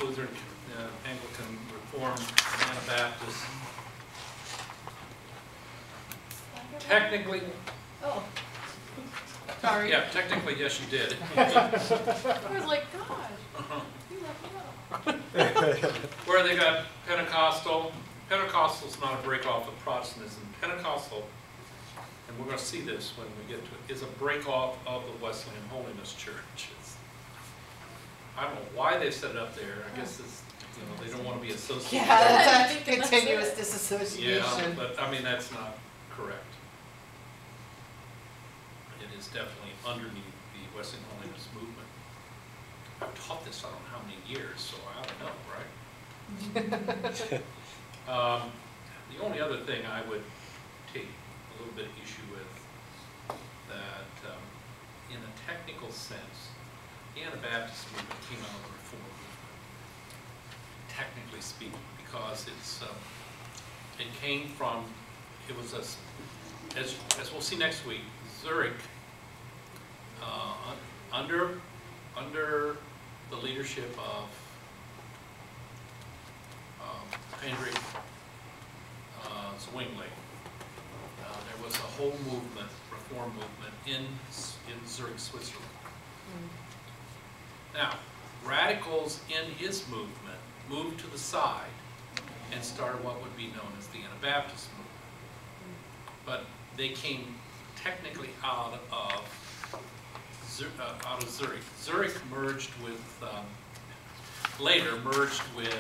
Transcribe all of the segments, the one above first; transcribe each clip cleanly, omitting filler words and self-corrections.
Lutheran, Anglican, Reformed, Anabaptist. Technically, Oh. Sorry. yeah, technically, yes, you did. I was like, gosh, you left me out. Where they got Pentecostal. Pentecostal's not a break off of Protestantism. Pentecostal, and we're going to see this when we get to it, is a break off of the Wesleyan Holiness Church. I don't know why they set it up there. I guess it's, you know, they don't want to be associated. Yeah, that's a continuous disassociation. Yeah, but I mean, that's not correct. It is definitely underneath the Wesleyan Holiness movement. I've taught this I don't know how many years, so I don't know, right? The only other thing I would take a little bit of issue with, that in a technical sense, the Anabaptist movement came out of the Reform movement, technically speaking, because it came from, it was as we'll see next week, Zurich, under the leadership of Heinrich Zwingli, there was a whole movement, reform movement in Zurich, Switzerland. Now, radicals in his movement moved to the side and started what would be known as the Anabaptist movement. But they came technically out of Zurich. Zurich merged with, later merged with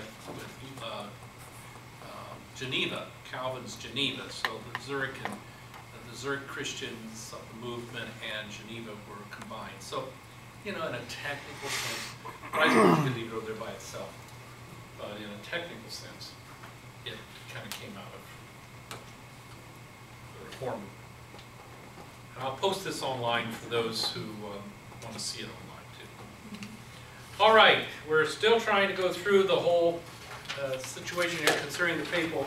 Geneva, Calvin's Geneva. So the Zurich Christians of the movement and Geneva were combined. So, you know, in a technical sense, I suppose you could leave it over there by itself. But in a technical sense, it kind of came out of the Reform movement. And I'll post this online for those who want to see it online too. All right, we're still trying to go through the whole situation here concerning the papal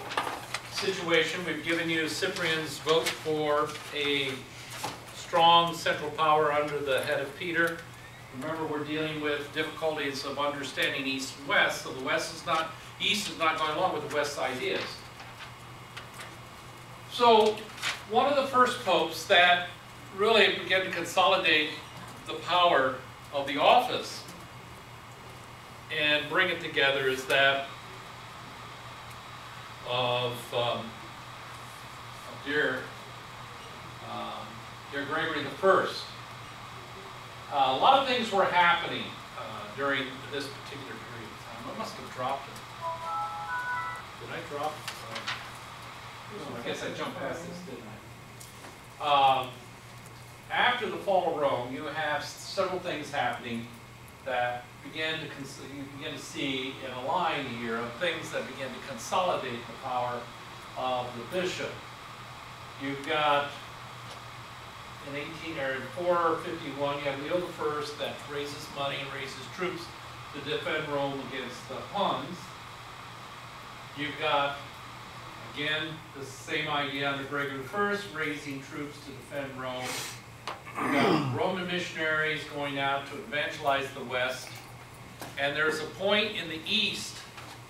situation. We've given you Cyprian's vote for a strong central power under the head of Peter. Remember, we're dealing with difficulties of understanding East and West, so the East is not going along with the West's ideas. So, one of the first popes that really began to consolidate the power of the office and bring it together is that of dear Gregory I. A lot of things were happening during this particular period of time. I must have dropped it. Did I drop I guess I jumped past this, didn't I? After the fall of Rome, you have several things happening that you begin to see in a line here of things that begin to consolidate the power of the bishop. You've got in 451, you have Leo I that raises money and raises troops to defend Rome against the Huns. You've got, again, the same idea under Gregory I, raising troops to defend Rome. You've got Roman missionaries going out to evangelize the West. And there's a point in the East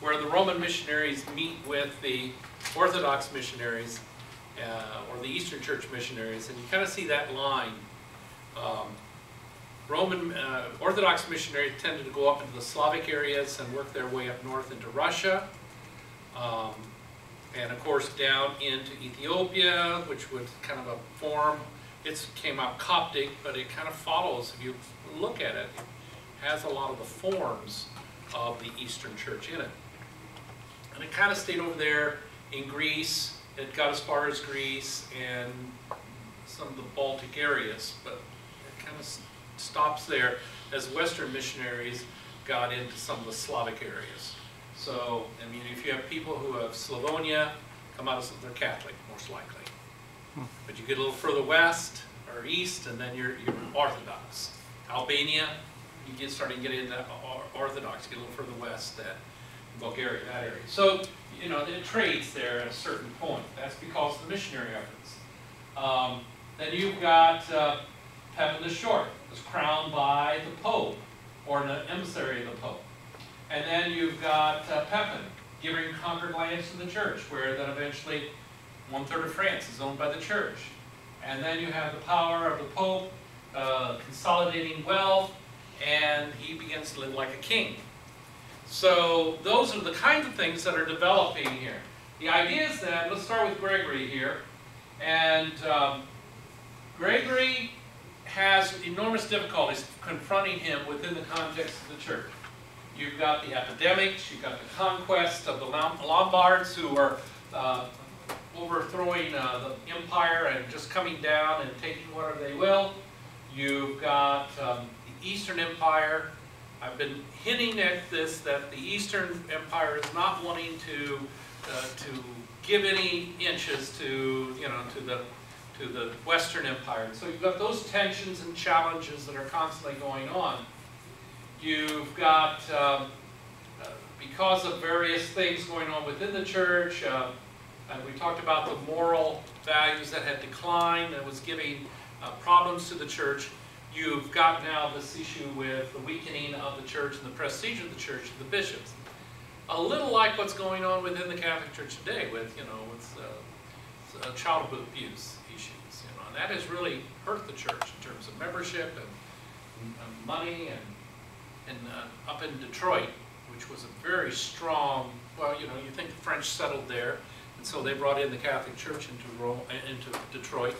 where the Roman missionaries meet with the Orthodox missionaries, or the Eastern Church missionaries, and you kind of see that line. Orthodox missionaries tended to go up into the Slavic areas and work their way up north into Russia, and of course down into Ethiopia, which would kind of form. It came out Coptic, but it kind of follows. If you look at it, it has a lot of the forms of the Eastern Church in it. And it kind of stayed over there in Greece. It got as far as Greece and some of the Baltic areas, but it kind of stops there as Western missionaries got into some of the Slavic areas. So, I mean, if you have people who have Slavonia, come out as they're Catholic, most likely. But you get a little further west or east, and then you're Orthodox. Albania, you starting to get into Orthodox. You get a little further west, Bulgaria, that area. So, you know, it trades there at a certain point. That's because of the missionary efforts. Then you've got Pepin the Short, was crowned by the Pope, or an emissary of the Pope. And then you've got Pepin giving conquered lands to the church, where then eventually 1/3 of France is owned by the church. And then you have the power of the Pope consolidating wealth, and he begins to live like a king. So those are the kinds of things that are developing here. The idea is that, let's start with Gregory here, and Gregory has enormous difficulties confronting him within the context of the church. You've got the epidemics, you've got the conquest of the Lombards, who are overthrowing the empire and just coming down and taking whatever they will. You've got the Eastern Empire. I've been hinting at this, that the Eastern Empire is not wanting to give any inches to, you know, to the Western Empire. So you've got those tensions and challenges that are constantly going on. You've got, because of various things going on within the church, and we talked about the moral values that had declined, that was giving problems to the church. You've got now this issue with the weakening of the church and the prestige of the church and the bishops. A little like what's going on within the Catholic Church today with, you know, with child abuse issues, you know, and that has really hurt the church in terms of membership and money and up in Detroit, which was a very strong, well, you know, you think the French settled there, and so they brought in the Catholic Church into Detroit.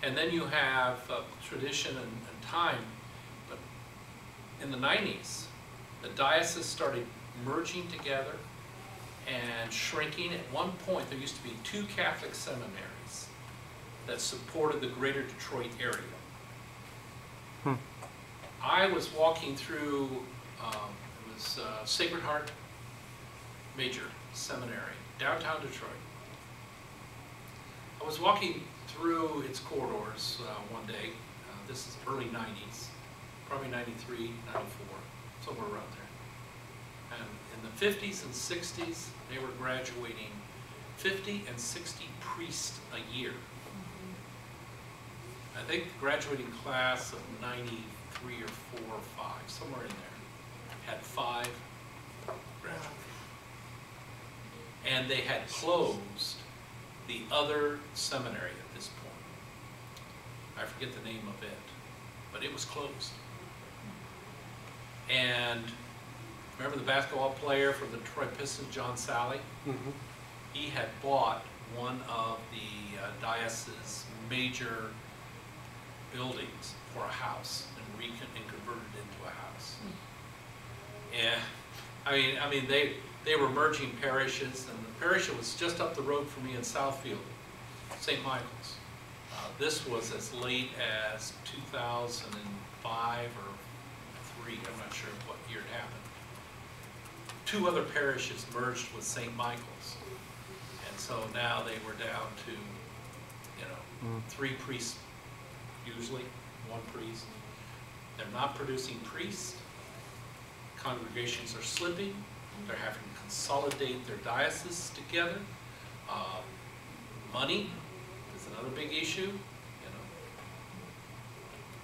And then you have tradition and time. But in the 90s, the diocese started merging together and shrinking. At one point, there used to be 2 Catholic seminaries that supported the greater Detroit area. I was walking through, it was Sacred Heart Major Seminary, downtown Detroit. I was walking through its corridors one day. This is early 90s, probably 93, 94, somewhere around there. And in the 50s and 60s, they were graduating 50 and 60 priests a year. I think the graduating class of 93 or 4 or 5, somewhere in there, had 5 graduating. And they had closed the other seminary at this point. I forget the name of it, but it was closed. And remember the basketball player from the Detroit Pistons, John Sally? Mm-hmm. He had bought one of the diocese's major buildings for a house and converted it into a house. And I mean, they were merging parishes, and the parish was just up the road from me in Southfield, St. Michael's. This was as late as 2005 or 3, I'm not sure what year it happened. 2 other parishes merged with St. Michael's. And so now they were down to, you know, 3 priests, usually, 1 priest. They're not producing priests. Congregations are slipping. They're having to consolidate their dioceses together. Money is another big issue, you know.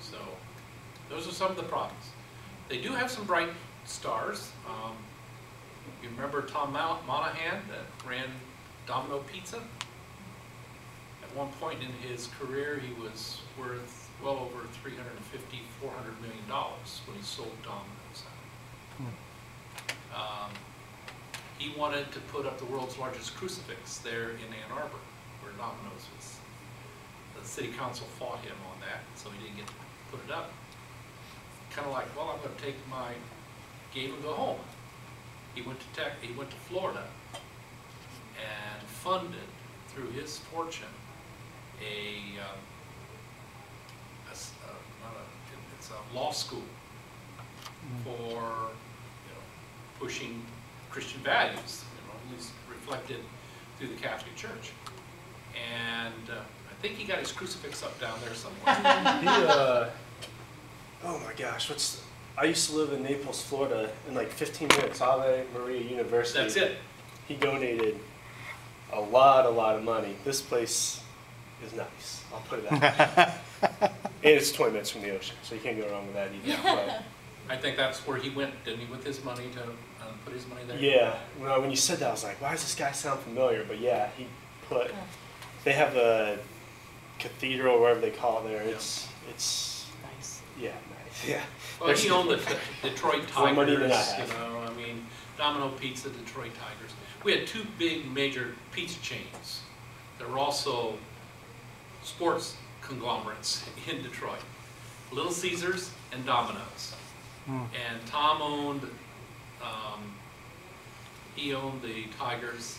So those are some of the problems. They do have some bright stars. You remember Tom Monahan that ran Domino Pizza? At one point in his career, he was worth well over $350, $400 million when he sold Domino's. He wanted to put up the world's largest crucifix there in Ann Arbor, where Domino's was. The city council fought him on that, so he didn't get to put it up. Kind of like, well, I'm going to take my game and go home. He went to Florida and funded, through his fortune, it's a law school for, you know, pushing Christian values, you know, at least reflected through the Catholic Church. And I think he got his crucifix up down there somewhere. Oh my gosh, I used to live in Naples, Florida, in like 15 minutes, Ave Maria University. That's it. He donated a lot of money. This place is nice, I'll put it that way. And it's 20 minutes from the ocean, so you can't go wrong with that either. I think that's where he went, didn't he, with his money to put his money there? Yeah, well, when you said that, I was like, why does this guy sound familiar? But yeah, they have a cathedral, or whatever they call it there. Yeah. It's Nice. yeah, nice. Yeah. Well, he owned the Detroit More Tigers, money than I you have. know, I mean, Domino Pizza, Detroit Tigers. We had two big major pizza chains that were also sports conglomerates in Detroit. Little Caesars and Domino's. And Tom owned, he owned the Tigers,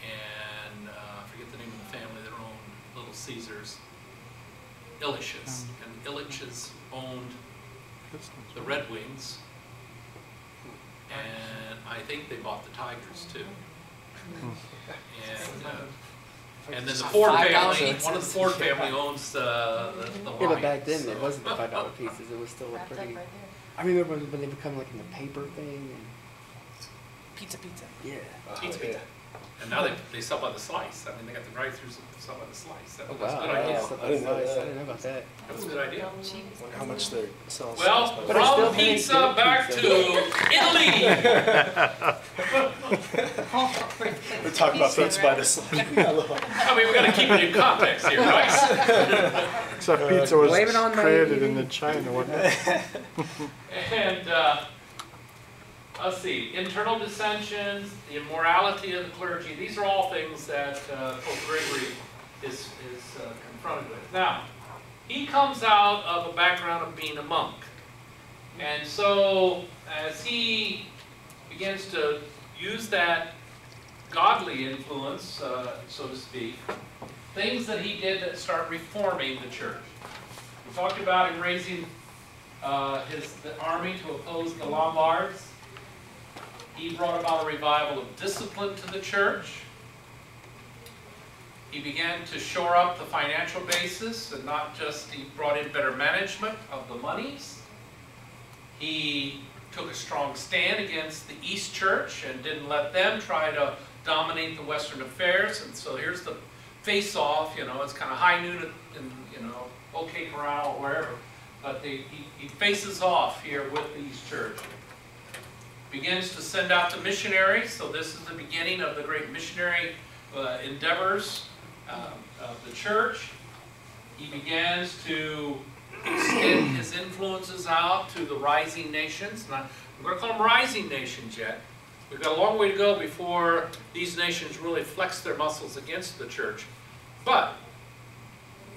and I forget the name of the family that owned Little Caesars. Illich's, and Illich's owned the Red Wings, and I think they bought the Tigers too. And then the Ford family, one of the Ford family owns the Lions. Yeah, but back then so- it wasn't the $5 pieces. It was still a Wrapped up right pretty. there. I remember when they become like in the paper thing. Pizza, pizza. And, yeah. Pizza, Oh, pizza. And now they sell by the slice. I mean, they got the drive-throughs that sell by the slice. That Oh was a wow. good idea. Stuff I didn't know like slice. that. I didn't know about that. That was a good idea. Cheese. Wonder how much they're selling. Well, sauce, But it's still from very pizza good back pizza. to Italy. we're talking about pizza by the I mean, we gotta keep it in context here, right? Except pizza was Blame it on my created eating. in China, wasn't it? And, let's see, internal dissensions, the immorality of the clergy, these are all things that Pope Gregory is confronted with. Now, he comes out of a background of being a monk. And so, as he begins to use that godly influence, so to speak, things that he did that start reforming the church. We talked about him raising the army to oppose the Lombards. He brought about a revival of discipline to the church. He began to shore up the financial basis, and not just, he brought in better management of the monies. He took a strong stand against the East Church and didn't let them try to dominate the Western affairs. And so here's the face-off, you know, it's kind of high noon in, you know, OK Corral or wherever. But he faces off here with the East Church. Begins to send out the missionaries, so this is the beginning of the great missionary endeavors of the church. He begins to extend his influences out to the rising nations. Now, we're going to call them rising nations yet. We've got a long way to go before these nations really flex their muscles against the church. But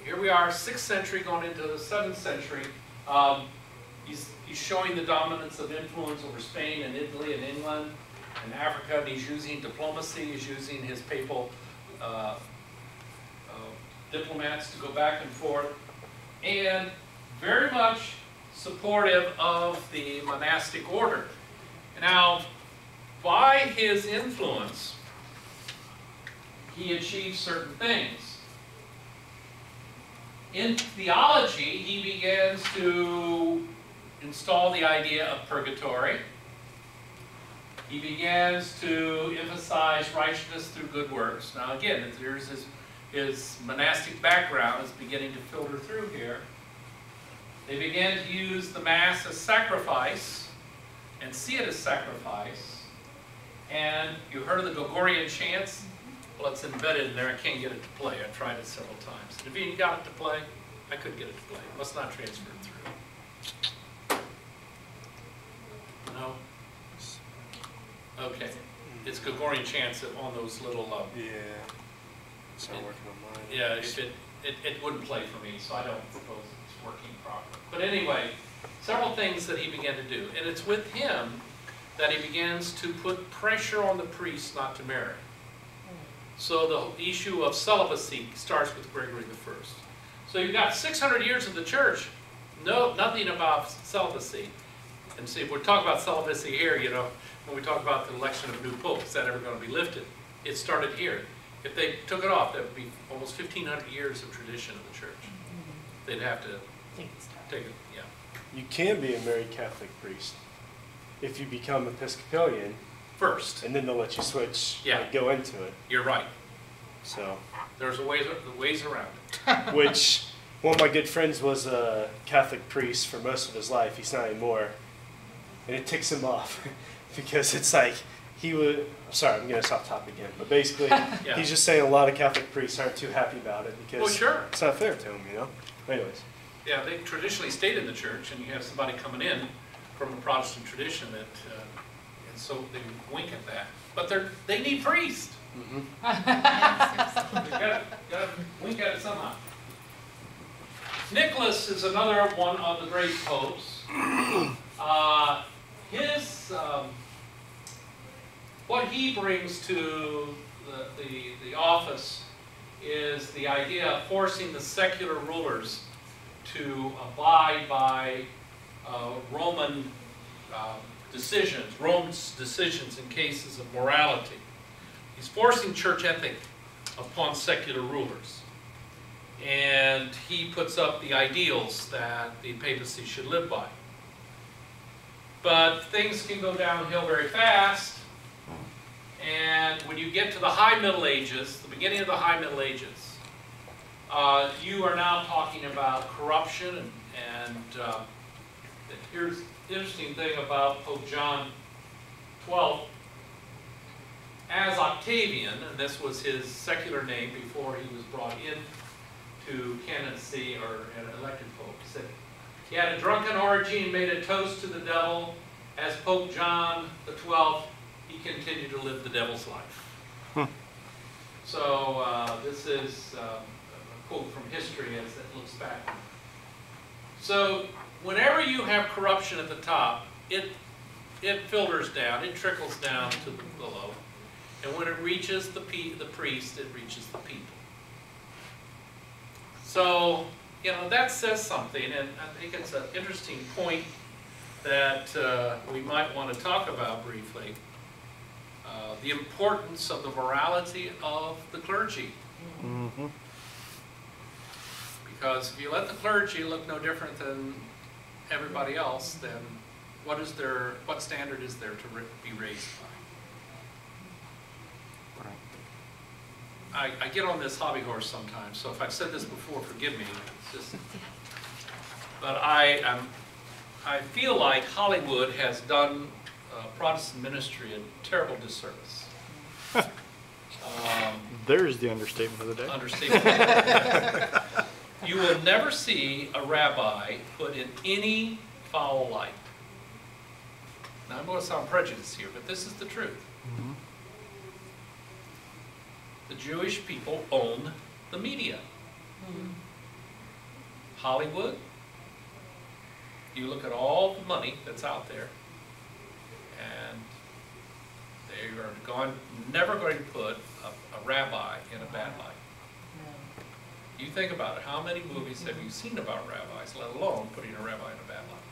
here we are, 6th century going into the 7th century. He's showing the dominance of influence over Spain and Italy and England and Africa, and he's using diplomacy, he's using his papal diplomats to go back and forth, and very much supportive of the monastic order. Now, by his influence, he achieved certain things. In theology, he begins to install the idea of purgatory. He begins to emphasize righteousness through good works. Now again, there's his monastic background is beginning to filter through here. They begin to use the Mass as sacrifice and see it as sacrifice. And you heard of the Gregorian chants? Well, it's embedded in there. I can't get it to play. I've tried it several times. Have you got it to play? I couldn't get it to play. It must not transfer through. No? Okay. It's Gregorian chants on those little, Yeah. It's not working on mine. yeah, if it wouldn't play for me, so I don't suppose it's working properly. But anyway, several things that he began to do. And it's with him that he begins to put pressure on the priests not to marry. So the issue of celibacy starts with Gregory I. So you've got 600 years of the church, nothing about celibacy. And see, if we're talking about celibacy here, you know, when we talk about the election of a new pope, is that ever going to be lifted? It started here. If they took it off, that would be almost 1,500 years of tradition of the church. They'd have to take it, yeah. You can be a married Catholic priest if you become Episcopalian, First, and then they'll let you switch, Yeah. like, go into it. you're right. So, There's ways around it. which One of my good friends was a Catholic priest for most of his life. He's not anymore. And it ticks him off because it's like he would. Sorry, I'm going to off topic again. But basically, Yeah. he's just saying a lot of Catholic priests aren't too happy about it because Well, sure. it's not fair to them, you know? Anyways. Yeah, they traditionally stayed in the church, and you have somebody coming in from a Protestant tradition that, and so they wink at that. But they need priests. Mm-hmm. You gotta wink at it somehow. Nicholas is another one of the great popes. What he brings to the office is the idea of forcing the secular rulers to abide by Rome's decisions in cases of morality. He's forcing church ethic upon secular rulers. And he puts up the ideals that the papacy should live by. But things can go downhill very fast. And when you get to the High Middle Ages, the beginning of the High Middle Ages, you are now talking about corruption. And here's the interesting thing about Pope John XII. As Octavian, and this was his secular name before he was brought in to canoncy or an elected pope, he said he had a drunken orgy and made a toast to the devil. As Pope John XII, he continued to live the devil's life. So this is a quote from history as it looks back. So whenever you have corruption at the top, it filters down, it trickles down to the below. And when it reaches the priest, it reaches the people. So, you know, that says something, and I think it's an interesting point that we might want to talk about briefly. The importance of the morality of the clergy. Mm-hmm. Because if you let the clergy look no different than everybody else, then what standard is there to be raised by? I get on this hobby horse sometimes, so if I've said this before, forgive me. It's just, but I feel like Hollywood has done Protestant ministry a terrible disservice. There's the understatement of the day. Understatement. You will never see a rabbi put in any foul light. Now, I'm going to sound prejudiced here, but this is the truth. Mm-hmm. The Jewish people own the media. Hollywood, you look at all the money that's out there, and they are never going to put a rabbi in a bad light. You think about it, how many movies have you seen about rabbis, let alone putting a rabbi in a bad light?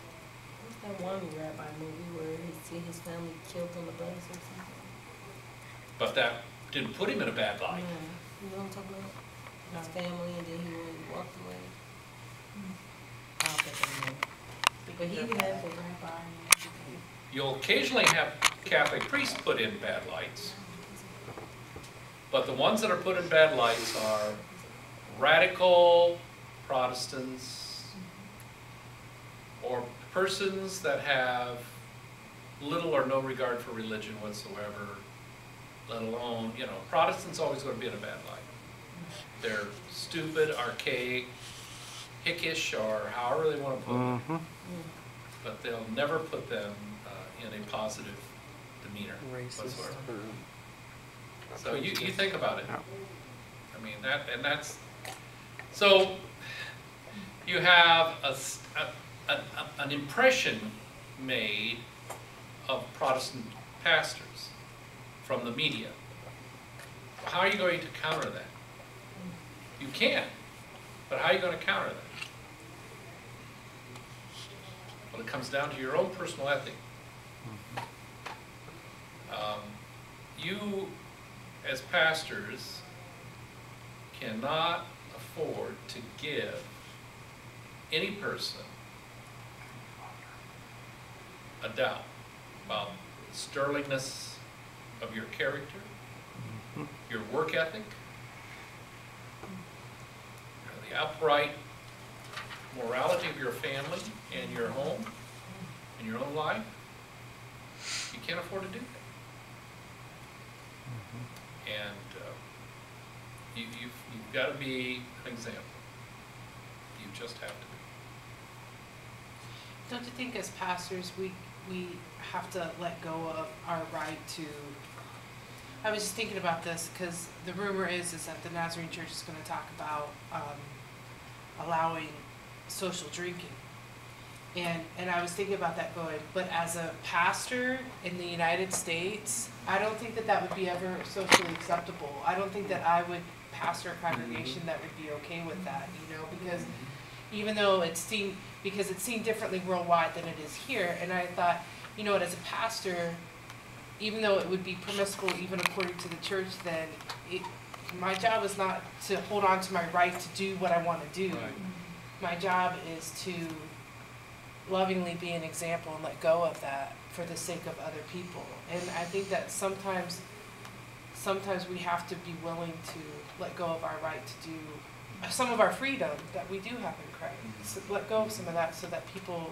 What's that one rabbi movie where he see his family killed on the bus or something? But that didn't put him in a bad light. Yeah. You know what I'm talking about? His family, and then he walked away. I don't think I know. But he had the rabbi. You'll occasionally have Catholic priests put in bad lights, but the ones that are put in bad lights are radical Protestants or persons that have little or no regard for religion whatsoever, let alone, you know, Protestants always going to be in a bad light. They're stupid, archaic, hickish, or however they want to put it, but they'll never put them in a positive demeanor whatsoever. So you think about it. I mean, that's so you have an impression made of Protestant pastors from the media. How are you going to counter that? You can, but how are you going to counter that? Well, it comes down to your own personal ethic. You, as pastors, cannot afford to give any person a doubt about the sterlingness of your character, your work ethic, the upright morality of your family and your home and your own life, you can't afford to do that. And you've got to be an example. You just have to be. Don't you think as pastors, we have to let go of our right to, I was just thinking about this, because the rumor is that the Nazarene Church is gonna talk about, allowing social drinking. And I was thinking about that going, but as a pastor in the United States, I don't think that would be ever socially acceptable. I don't think that I would pastor a congregation that would be okay with that, you know, because even though it's seen differently worldwide than it is here, and I thought, you know what, as a pastor, even though it would be permissible even according to the church, then my job is not to hold on to my right to do what I want to do. Right. My job is to lovingly be an example and let go of that for the sake of other people. And I think that sometimes we have to be willing to let go of our right to do some of our freedom that we do have in Christ. So let go of some of that so that people,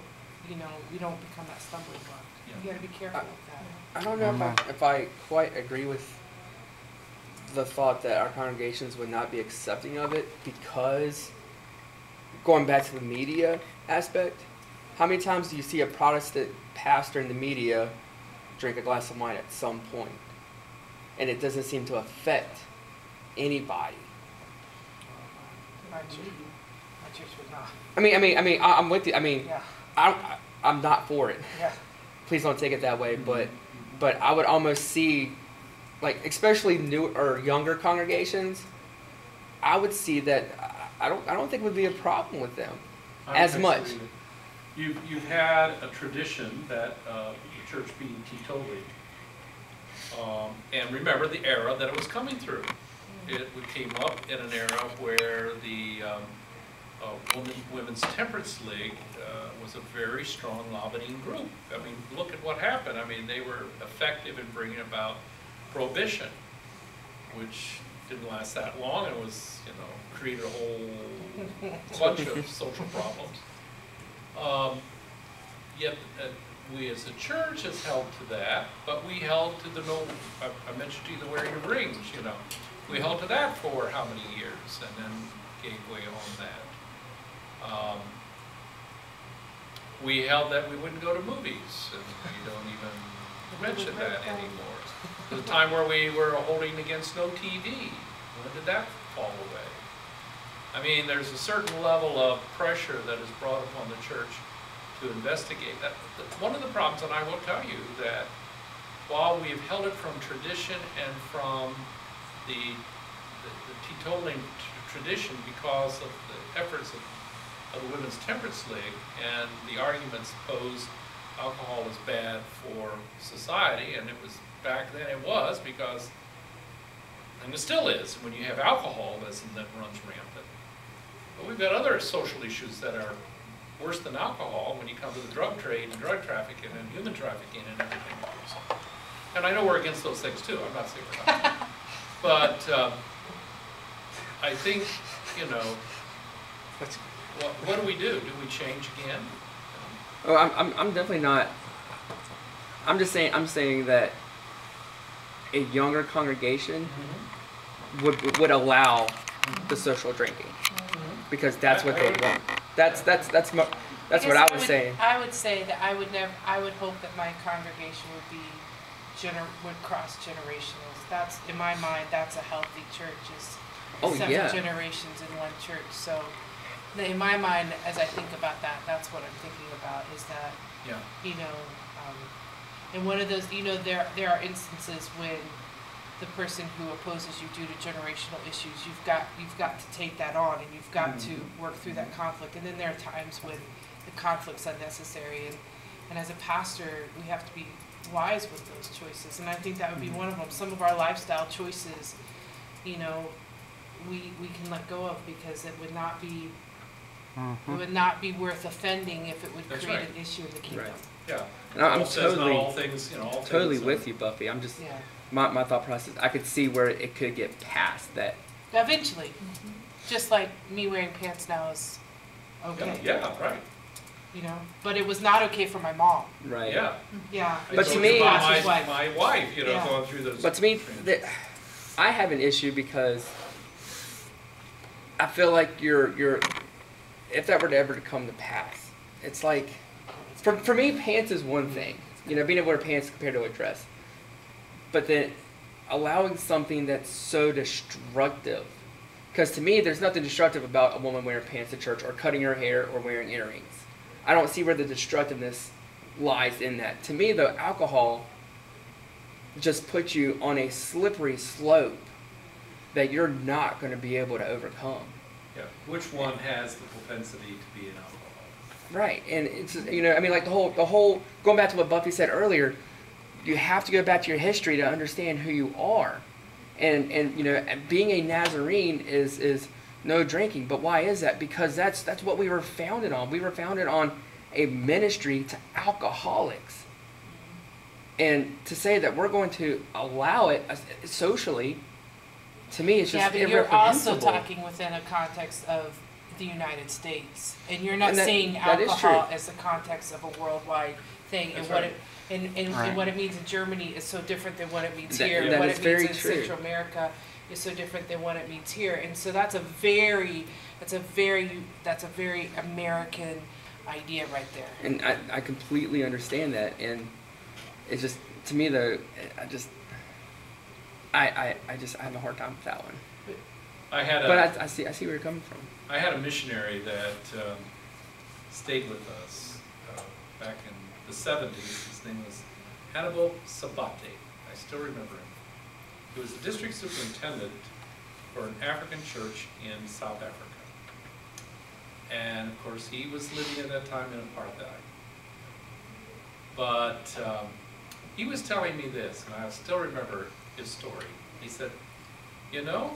you know, we don't become that stumbling block. Yeah. You gotta be careful with that. I don't know if I quite agree with the thought that our congregations would not be accepting of it, because going back to the media aspect, how many times do you see a Protestant pastor in the media drink a glass of wine at some point, and it doesn't seem to affect anybody? My church would not. I'm with you. Yeah, I'm not for it. yeah. Please don't take it that way, but I would almost see, like, especially new or younger congregations, I would see that I don't think it would be a problem with them as much. You've had a tradition that the church being teetotaling, and remember the era that it was coming through. It came up in an era where the Women's Temperance League was a very strong lobbying group. I mean, look at what happened. I mean, they were effective in bringing about prohibition, which didn't last that long, and was, you know, created a whole bunch of social problems. Yet we as a church has held to that, but we held to the I mentioned to you the wearing of rings, you know. We held to that for how many years, and then gave way on that. We held that we wouldn't go to movies, and we don't even mention that anymore. There's a time where we were holding against no TV. When did that fall away? I mean, there's a certain level of pressure that is brought upon the church to investigate that. One of the problems, and I will tell you, that while we have held it from tradition and from the teetotaling tradition because of the efforts of the Women's Temperance League, and the arguments posed alcohol is bad for society, and it was back then it was, because, and it still is, when you have alcoholism that runs rampant. But we've got other social issues that are worse than alcohol when you come to the drug trade and drug trafficking and human trafficking and everything else. And I know we're against those things too, I'm not saying we're not. But I think, you know, what do we do? Do we change again? Oh, I'm definitely not. I'm saying that a younger congregation would allow the social drinking, because that's what they want. That's what I was saying. I would say that I would hope that my congregation would cross generationals. That's, in my mind, that's a healthy church, is seven generations in one church. So in my mind, as I think about that, that's what I'm thinking about, is that, you know, and one of those, you know, there are instances when the person who opposes you due to generational issues, you've got to take that on, and you've got to work through that conflict. And then there are times when the conflict's unnecessary, and as a pastor, we have to be wise with those choices. And I think that would be one of them. Some of our lifestyle choices, you know, we can let go of, because it would not be worth offending if it would create an issue in the kingdom. Right. Yeah. And I'm Totally with you, Buffy. I'm just Yeah. my thought process. I could see where it could get past that. Eventually, just like me wearing pants now is okay, Yeah, right, you know, but it was not okay for my mom. Right. yeah. Yeah. I But to told me- you about Pastor's wife. my wife, you know, Yeah. going through those. But to me, transitions. I have an issue because I feel like you're if that were to ever to come to pass, it's like for me, pants is one thing. You know, being able to wear pants compared to a dress. But then allowing something that's so destructive. Because to me, there's nothing destructive about a woman wearing pants to church or cutting her hair or wearing earrings. I don't see where the destructiveness lies in that. To me, though, alcohol just puts you on a slippery slope that you're not going to be able to overcome. Yeah, which one has the propensity to be an alcoholic? Right, and it's, you know, I mean, like the whole going back to what Buffy said earlier, you have to go back to your history to understand who you are, and you know, being a Nazarene is no drinking. But why is that? Because that's what we were founded on. We were founded on a ministry to alcoholics, and to say that we're going to allow it socially, to me, it's just Yeah, but you're also irreprehensible. talking within a context of the United States, and you're not And that- seeing that is alcohol true. as the context of a worldwide thing, and That's what right. it and Right. what it means in Germany is so different than what it means That- here, and that what is it very means in true. Central America is so different than what it means here, and so that's a very American idea right there. And I completely understand that, and it's just, to me though, I have a hard time with that one. I had But I see where you're coming from. I had a missionary that stayed with us back in the 70s. His name was Hannibal Sabate. I still remember him. He was the district superintendent for an African church in South Africa. And of course, he was living at that time in apartheid. But he was telling me this, and I still remember his story. He said, you know,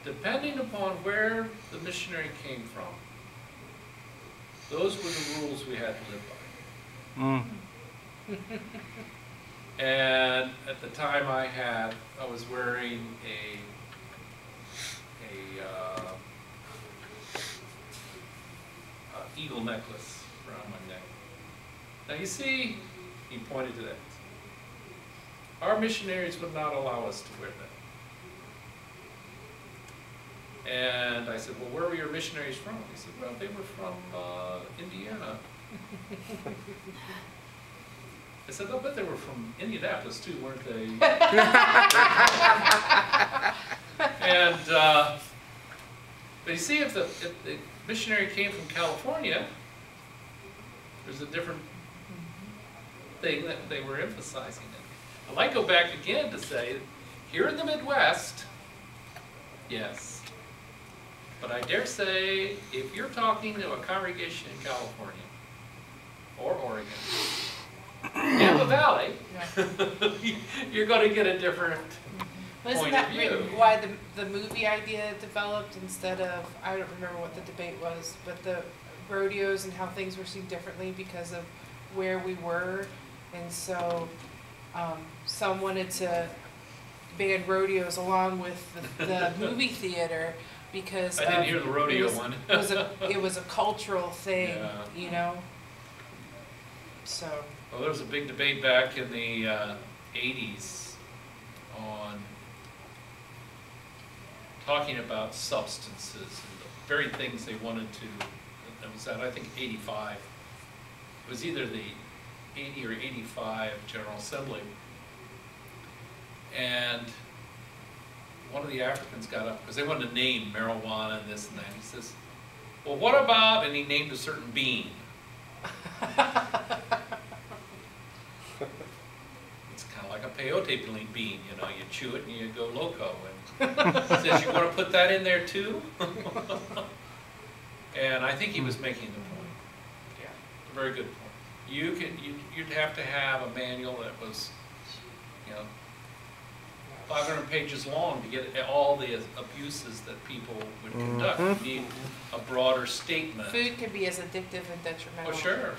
depending upon where the missionary came from, those were the rules we had to live by. Mm. And at the time I was wearing a eagle necklace around my neck. Now you see, he pointed to that. Our missionaries would not allow us to wear that. And I said, well, where were your missionaries from? He said, well, they were from Indiana. I said, I bet they were from Indianapolis too, weren't they? And, but you see, if the missionary came from California, there's a different thing that they were emphasizing. I might go back again to say, here in the Midwest, yes. But I dare say, if you're talking to a congregation in California, or Oregon, Napa Valley, you're going to get a different Well, isn't point that of view. why the movie idea developed instead of, I don't remember what the debate was, but the rodeos and how things were seen differently because of where we were, and so some wanted to ban rodeos along with the movie theater because I didn't hear the rodeo one. it was a cultural thing, Yeah. you know. So Well, there was a big debate back in the 80s on talking about substances and the very things they wanted to, that was at, I think, 85. It was either the 80 or 85 General Assembly. And one of the Africans got up, because they wanted to name marijuana and this and that. He says, well, what about, and he named a certain bean. It's kind of like a peyote bean, you know, you chew it and you go loco. And he says, you want to put that in there too? And I think he was making the point. Yeah, a very good point. You'd have to have a manual that was, you know, 500 pages long to get all the abuses that people would conduct. You need a broader statement. food can be as addictive and detrimental Oh, sure.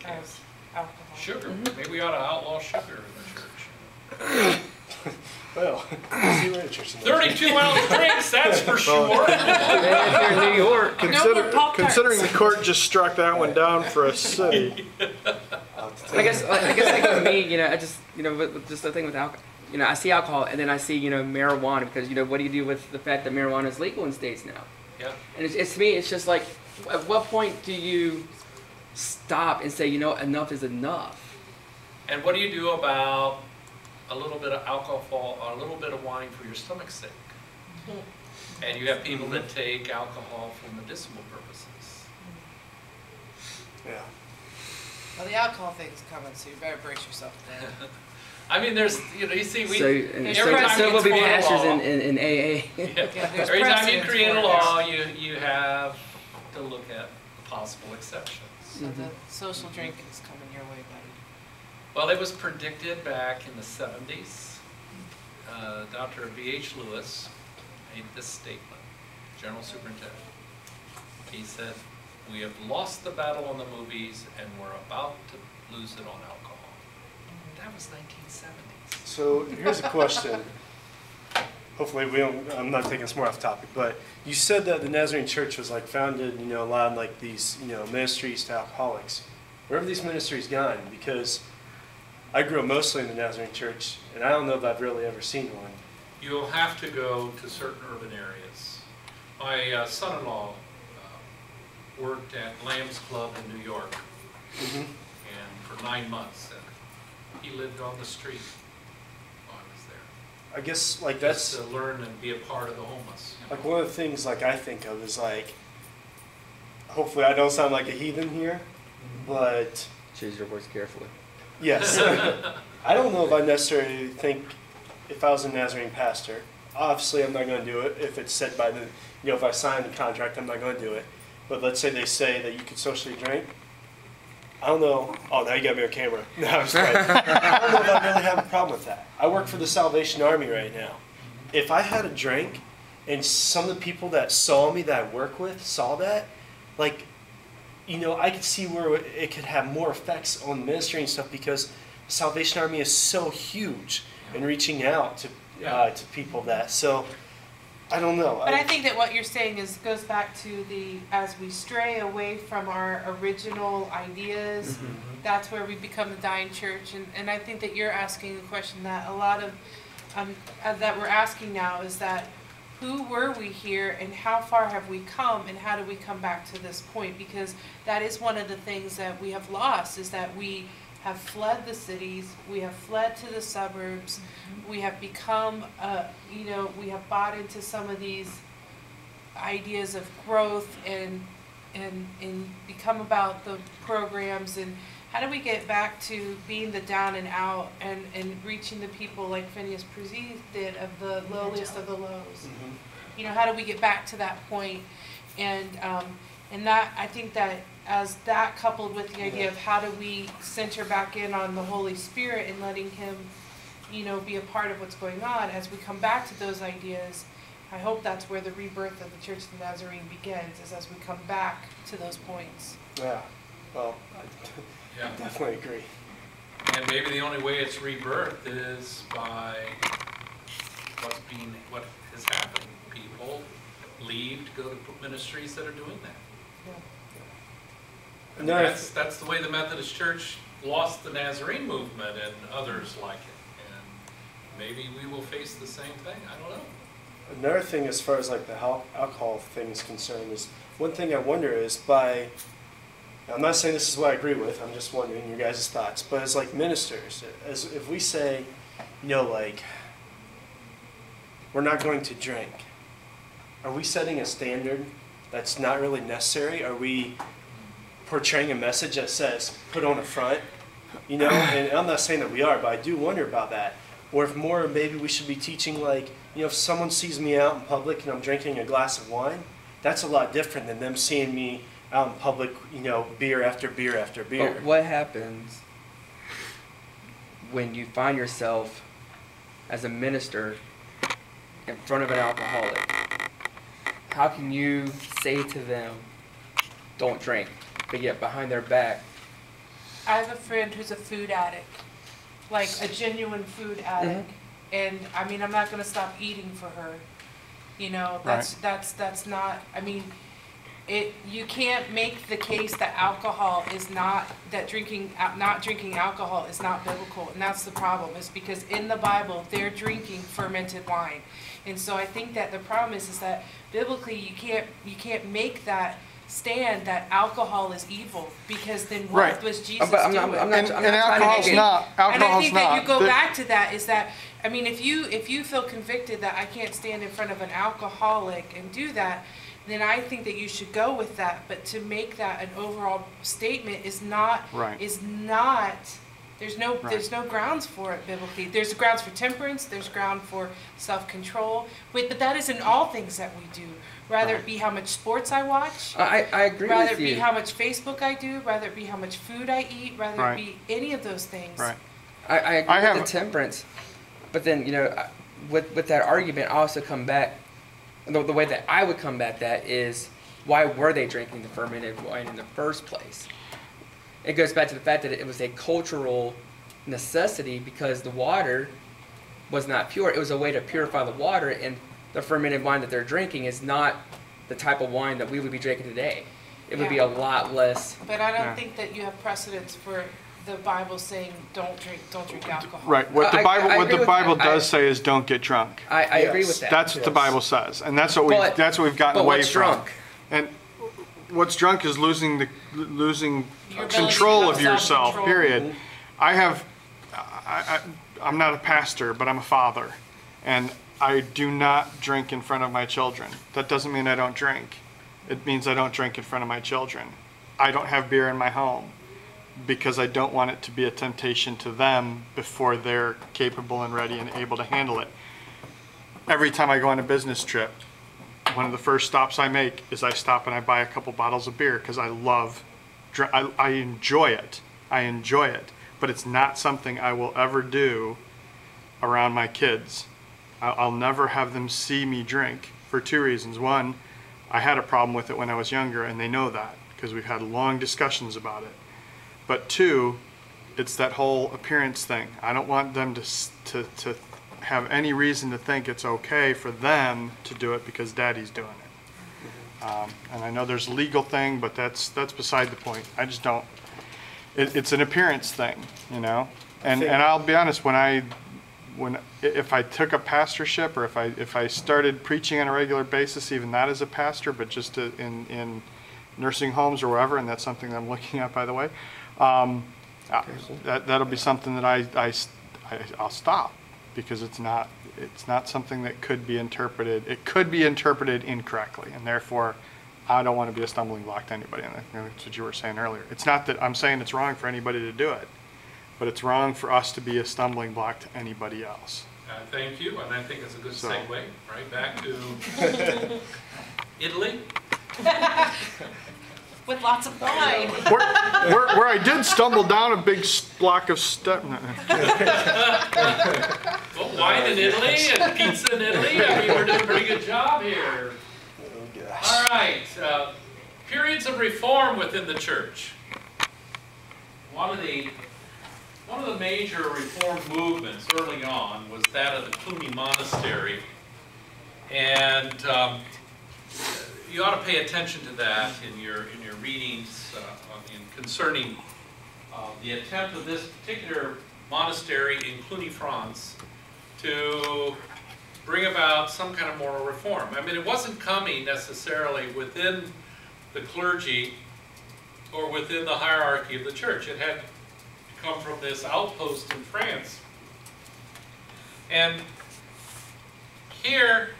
as alcohol. Sugar. Maybe we ought to outlaw sugar in the church. Well, see you later, Tristan. 32-ounce drinks, that's for sure. if you're in New York, Considering the court just struck that one down for a city. I guess like with me, I just, with just the thing with alcohol, I see alcohol and then I see, marijuana because, what do you do with the fact that marijuana is legal in states now? Yeah. And it's to me, it's just like, at what point do you stop and say, enough is enough? And what do you do about a little bit of alcohol or a little bit of wine for your stomach's sake? And you have people that take alcohol for medicinal purposes. Yeah. Well, the alcohol thing's coming, so you better brace yourself. I mean, there's, you see, we, So every time so you will be create a pastors law, in AA. there's every time you precedents create a for it. law, you have to look at possible exceptions. So the social drinking's coming your way, buddy. Well, it was predicted back in the 70s. Dr. B.H. Lewis made this statement, General Superintendent. He said, "We have lost the battle on the movies and we're about to lose it on alcohol." That was 1970s. So here's a question. Hopefully I'm not taking us more off topic, but you said that the Nazarene Church was like founded, a lot of like these, ministries to alcoholics. Where have these ministries gone? Because I grew up mostly in the Nazarene Church, and I don't know if I've really ever seen one. You'll have to go to certain urban areas. My son-in-law worked at Lamb's Club in New York, and for 9 months, and he lived on the street while I was there. I guess like Just that's to learn and be a part of the homeless. like one of the things like I think of is like, hopefully I don't sound like a heathen here, but Choose your words carefully. yes. I don't know if I necessarily think if I was a Nazarene pastor, obviously I'm not going to do it if it's said by the, if I sign the contract, I'm not going to do it. But let's say they say that you could socially drink. I don't know. Oh, now you got me on camera. No, I'm just kidding. I don't know if I really have a problem with that. I work for the Salvation Army right now. If I had a drink and some of the people that saw me that I work with saw that, like, I could see where it could have more effects on ministry and stuff because the Salvation Army is so huge in reaching out to people that. So I don't know. But I think that what you're saying goes back to as we stray away from our original ideas, that's where we become the dying church. And I think that you're asking a question that a lot of, that we're asking now is that who were we here and how far have we come and how do we come back to this point? Because that is one of the things that we have lost is that we have fled the cities, we have fled to the suburbs, we have become, we have bought into some of these ideas of growth and become about the programs and how do we get back to being the down and out and reaching the people like Phineas Pruitt did of the lowliest of the lows? How do we get back to that point? And that, I think that as that coupled with the idea of how do we center back in on the Holy Spirit and letting Him, be a part of what's going on, as we come back to those ideas, I hope that's where the rebirth of the Church of the Nazarene begins, is as we come back to those points. Yeah, well, Yeah. I definitely agree. And maybe the only way it's rebirthed is by what has happened. People leave to go to ministries that are doing that. And that's the way the Methodist Church lost the Nazarene movement and others like it. And maybe we will face the same thing. I don't know. Another thing as far as like the alcohol thing is concerned is one thing I wonder is I'm not saying this is what I agree with, I'm just wondering your guys' thoughts, but as like ministers, as if we say, like, we're not going to drink, are we setting a standard that's not really necessary? Are we portraying a message that says, put on a front? And I'm not saying that we are, but I do wonder about that. Or if more, maybe we should be teaching like, if someone sees me out in public and I'm drinking a glass of wine, that's a lot different than them seeing me out in public, beer after beer after beer. But what happens when you find yourself as a minister in front of an alcoholic? How can you say to them, don't drink, but yet behind their back? I have a friend who's a food addict, like a genuine food addict. and I mean, I'm not gonna stop eating for her. You know, that's not, I mean, you can't make the case that alcohol is not, that not drinking alcohol is not biblical, and that's the problem, is because in the Bible, they're drinking fermented wine. And so I think that the problem is that biblically, you can't make that stand that alcohol is evil, because then what Right. was Jesus But I'm doing? not And trying to alcohol's negate- not. And I Alcohol's think that not. you go The- back to that is that, I mean, if you feel convicted that I can't stand in front of an alcoholic and do that, then I think that you should go with that. But to make that an overall statement is not, Right. there's no Right. grounds for it biblically. There's grounds for temperance, there's ground for self-control, but that is in all things that we do. Rather it be how much sports I watch, I agree rather with it be you. how much Facebook I do, rather it be how much food I eat, rather Right. it be any of those things. Right. I agree I with have- the temperance, but then, you know, with that argument, I also come back, the way that I would combat that is, why were they drinking the fermented wine in the first place? It goes back to the fact that it was a cultural necessity because the water was not pure. It was a way to purify the water, and the fermented wine that they're drinking is not the type of wine that we would be drinking today. It would be a lot less. But I don't Yeah. think that you have precedence for the Bible saying don't drink alcohol. Right. What the I agree with Bible that. does say is don't get drunk. I agree Yes. with that. That's what the Yes. Bible says, and that's what But- we've gotten but away what's from. drunk? And what's drunk is losing Your ability control to of have yourself. self-control. Period. I'm not a pastor, but I'm a father, and I do not drink in front of my children. That doesn't mean I don't drink. It means I don't drink in front of my children. I don't have beer in my home because I don't want it to be a temptation to them before they're capable and ready and able to handle it. Every time I go on a business trip, one of the first stops I make is I stop and I buy a couple bottles of beer because I enjoy it. I enjoy it, but it's not something I will ever do around my kids. I'll never have them see me drink for two reasons. One, I had a problem with it when I was younger, and they know that because we've had long discussions about it. But two, it's that whole appearance thing. I don't want them to have any reason to think it's okay for them to do it because daddy's doing it. And I know there's a legal thing, but that's beside the point. I just don't. It's an appearance thing, you know. And I'll be honest, if I took a pastorship or if I started preaching on a regular basis, even not as a pastor, but just in nursing homes or wherever, and that's something that I'm looking at, by the way, that'll be something that I'll stop because it's not something that could be interpreted. It could be interpreted incorrectly, and therefore, I don't want to be a stumbling block to anybody. And that's what you were saying earlier. It's not that I'm saying it's wrong for anybody to do it, but it's wrong for us to be a stumbling block to anybody else. Thank you, and I think it's a good So- segue, right, back to Italy. With lots of wine. Where I did stumble down a big block of stuff. Well, wine in Italy and pizza in Italy. I mean, we're doing a pretty good job here. Oh, gosh. All right, periods of reform within the church. One of the major reform movements early on was that of the Cluny Monastery, and you ought to pay attention to that in your readings concerning the attempt of this particular monastery in Cluny, France, to bring about some kind of moral reform. I mean, it wasn't coming necessarily within the clergy or within the hierarchy of the church. It had come from this outpost in France. And here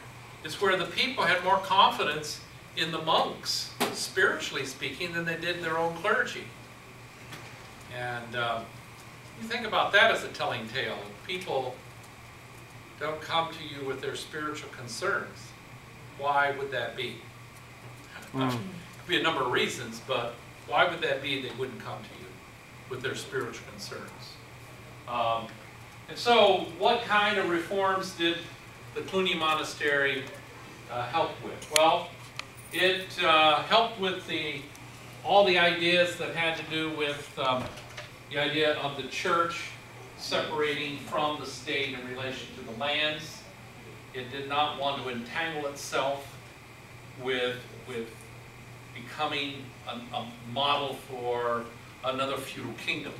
is where the people had more confidence in the monks, spiritually speaking, than they did their own clergy. And you think about that as a telling tale. People don't come to you with their spiritual concerns. Why would that be? Could be a number of reasons, but why would that be they wouldn't come to you with their spiritual concerns? And so what kind of reforms did the Cluny Monastery help with? Well, it helped with all the ideas that had to do with the idea of the church separating from the state in relation to the lands. It did not want to entangle itself with becoming a model for another feudal kingdom.